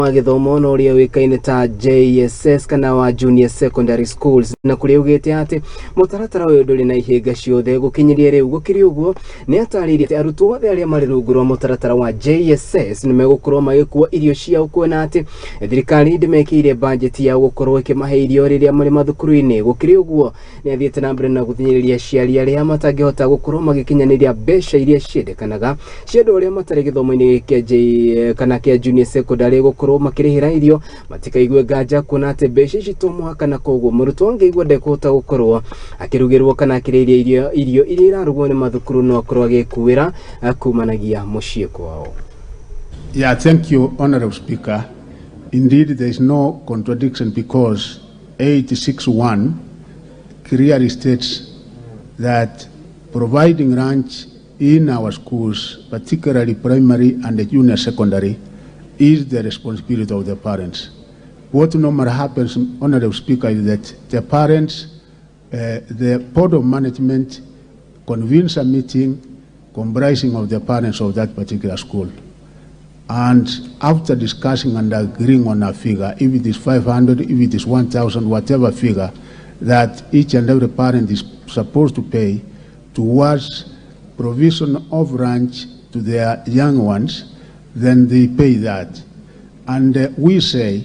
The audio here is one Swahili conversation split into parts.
wa Githomo no ria wikaine ta JSS kana wa Junior Secondary Schools na kuri ugete ati mutaratara uyu nduri na ihinga ciothe gukinyiria riu gukiri uguo ni ataririe arutwo othe aria mari rungu rwa mutaratara wa JSS ni megukorwo magikuwa irio ciao kuona ati thirikari ndimekire budget ya gukorwo ikimahe irio riria muri mathukuru-ini gukiri uguo ni athiete na mbere na guthinyiriria ciari aria matangihota gukorwo magikinyaniria besha iria ciendekanaga ciondo aria matari githomo-ini kia kana kia Junior Secondary gukorwo makirihira irio matikaigwe ganja kuona ati besha citomwa kana koguo murutwo ngeigwa ndekuhota gukorwo akirugirwo kana akiriria irio iria irarugwo ni mathukuru no akorwo agikuira akumanagia mucii kwao. Yeah, thank you, Honorable Speaker. Indeed, there is no contradiction because 861 clearly states that providing lunch in our schools, particularly primary and junior secondary, is the responsibility of the parents. What normally happens, Honorable Speaker, is that the parents, the board of management convenes a meeting comprising of the parents of that particular school. And after discussing and agreeing on a figure, if it is 500, if it is 1,000, whatever figure that each and every parent is supposed to pay towards provision of lunch to their young ones, then they pay that. And we say,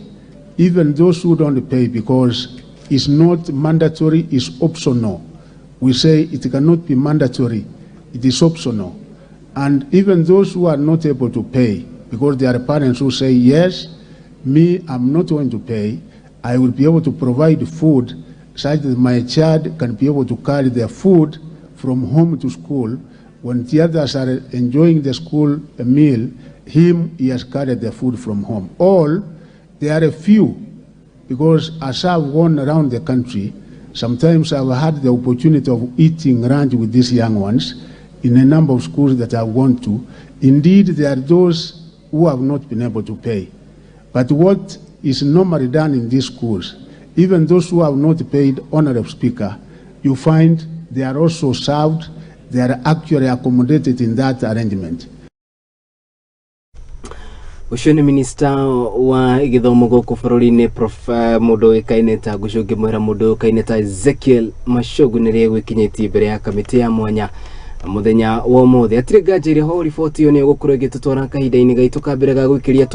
even those who don't pay because it's not mandatory, it's optional. We say it cannot be mandatory, it is optional. And even those who are not able to pay, because there are parents who say, yes, me, I'm not going to pay, I will be able to provide food such that my child can be able to carry their food from home to school. When the others are enjoying the school meal, he has carried the food from home. There are a few, because as I've gone around the country, sometimes I've had the opportunity of eating lunch with these young ones in a number of schools that I've gone to. Indeed, there are those who have not been able to pay. But what is normally done in these schools, even those who have not paid, Honorable Speaker, you find they are also served, they are actually accommodated in that arrangement. Ushoni Minister wa Githomo guku bururi-ini Prof mundu ikaine ta gucungi mwera mundu ikaine ta Ezekiel Mashogu nirie gwikinyitie mbere ya kamiti ya mwanya muthenya wa mothe atire ganja iri ho riboti yo ni gukorwo igitutwara kahinda-ini gaitu ka mbere ga gwikiria